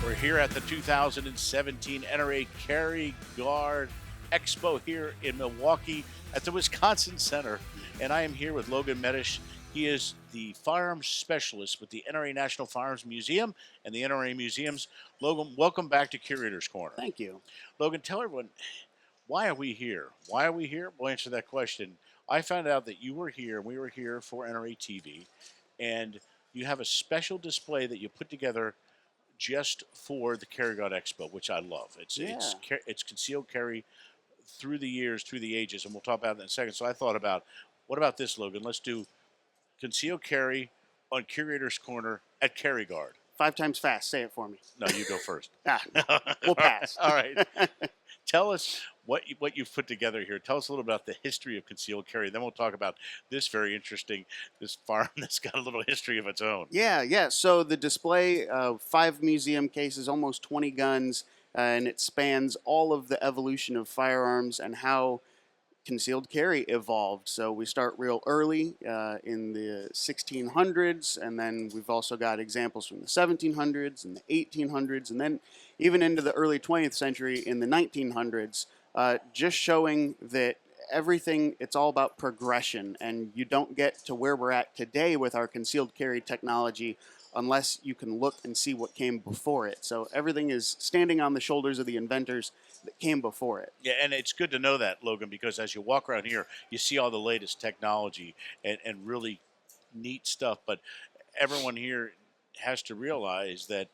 We're here at the 2017 NRA Carry Guard Expo here in Milwaukee at the Wisconsin Center. And I am here with Logan Metesh. He is the firearms specialist with the NRA National Firearms Museum and the NRA Museums. Logan, welcome back to Curator's Corner. Thank you. Logan, tell everyone, why are we here? Why are we here? We'll answer that question. I found out that you were here, we were here for NRATV, and you have a special display that you put together just for the Carry Guard Expo, which I love. It's concealed carry through the years, through the ages, and we'll talk about that in a second. So I thought about, what about this, Logan? Let's do concealed carry on Curator's Corner at Carry Guard. 5 times fast. Say it for me. No, you go first. We'll pass. All right. Tell us what you've put together here. Tell us a little about the history of concealed carry. Then we'll talk about this very interesting, this farm that's got a little history of its own. Yeah. So the display, 5 museum cases, almost 20 guns, and it spans all of the evolution of firearms and how concealed carry evolved. So we start real early in the 1600s, and then we've also got examples from the 1700s and the 1800s, and then even into the early 20th century in the 1900s, just showing that everything, it's all about progression, and you don't get to where we're at today with our concealed carry technology unless you can look and see what came before it. So everything is standing on the shoulders of the inventors that came before it. Yeah, and it's good to know that, Logan, because as you walk around here, you see all the latest technology and really neat stuff. But everyone here has to realize that,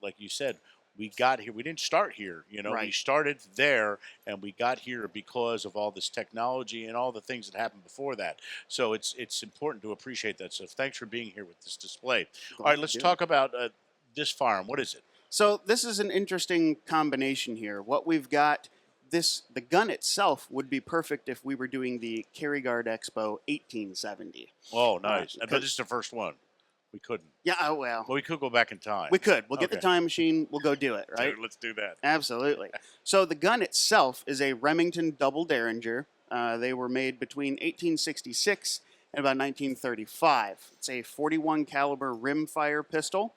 like you said, we got here. We didn't start here, Right. We started there, and we got here because of all this technology and all the things that happened before that. So it's important to appreciate that. So thanks for being here with this display. All right, let's talk about this firearm. What is it? So this is an interesting combination here. What we've got, the gun itself would be perfect if we were doing the Carry Guard Expo 1870. Oh, nice. But this is the first one. We couldn't. Yeah, oh well. Well, we could go back in time. We could. We'll get the time machine. We'll go do it, right? Dude, let's do that. Absolutely. So the gun itself is a Remington double Derringer. They were made between 1866 and about 1935. It's a 41 caliber rimfire pistol.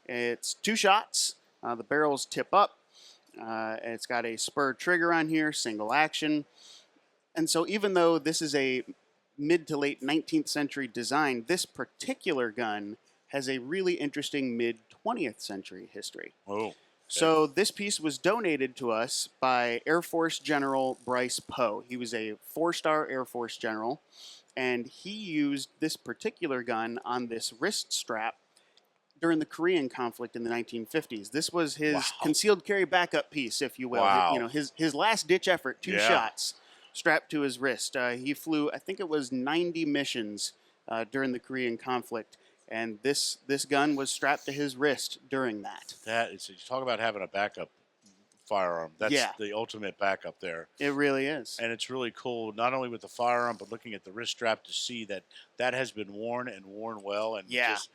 It's 2 shots. The barrels tip up. It's got a spur trigger on here, single action. And so even though this is a mid to late 19th century design, this particular gun has a really interesting mid 20th century history. Oh. Okay. So this piece was donated to us by Air Force General Bryce Poe. He was a 4-star Air Force general, and he used this particular gun on this wrist strap during the Korean conflict in the 1950s. This was his concealed carry backup piece, if you will. Wow. His last ditch effort, 2 shots strapped to his wrist. He flew, I think it was 90 missions during the Korean conflict, and this gun was strapped to his wrist during that. That is, you talk about having a backup firearm. That's the ultimate backup there. It really is. And it's really cool, not only with the firearm, but looking at the wrist strap to see that has been worn and worn well. And just,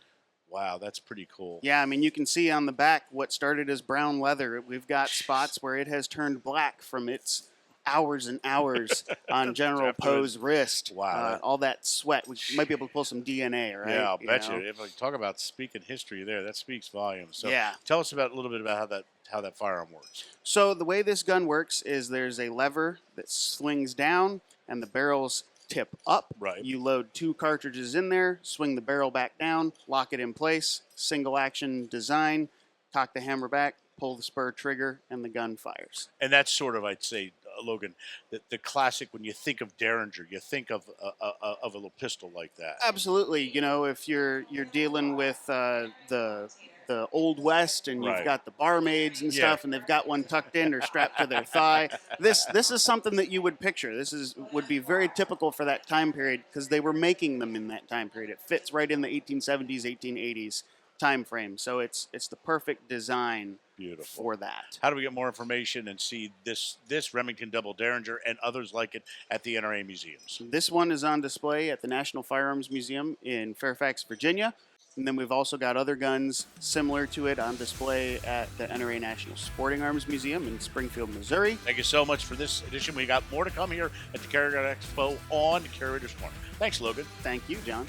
wow, that's pretty cool. Yeah, I mean, you can see on the back what started as brown leather. We've got spots where it has turned black from its hours and hours on General Poe's wrist. Wow. All that sweat. We might be able to pull some DNA, right? Yeah, I'll bet you. If I talk about speaking history there, that speaks volumes. So tell us a little bit about how that firearm works. So the way this gun works is there's a lever that swings down and the barrels tip up. Right. You load 2 cartridges in there, swing the barrel back down, lock it in place, single action design, cock the hammer back, pull the spur trigger, and the gun fires. And that's sort of, I'd say, Logan, the classic, when you think of Derringer, you think of a little pistol like that. Absolutely. If you're dealing with the Old West and you've got the barmaids and stuff, and they've got one tucked in or strapped to their thigh, this is something that you would picture. This would be very typical for that time period because they were making them in that time period. It fits right in the 1870s, 1880s time frame. So it's the perfect design. Beautiful. For that. How do we get more information and see this Remington Double Derringer and others like it at the NRA museums? This one is on display at the National Firearms Museum in Fairfax, Virginia. And then we've also got other guns similar to it on display at the NRA National Sporting Arms Museum in Springfield, Missouri. Thank you so much for this edition. We got more to come here at the Carry Guard Expo on Curator's Corner. Thanks, Logan. Thank you, John.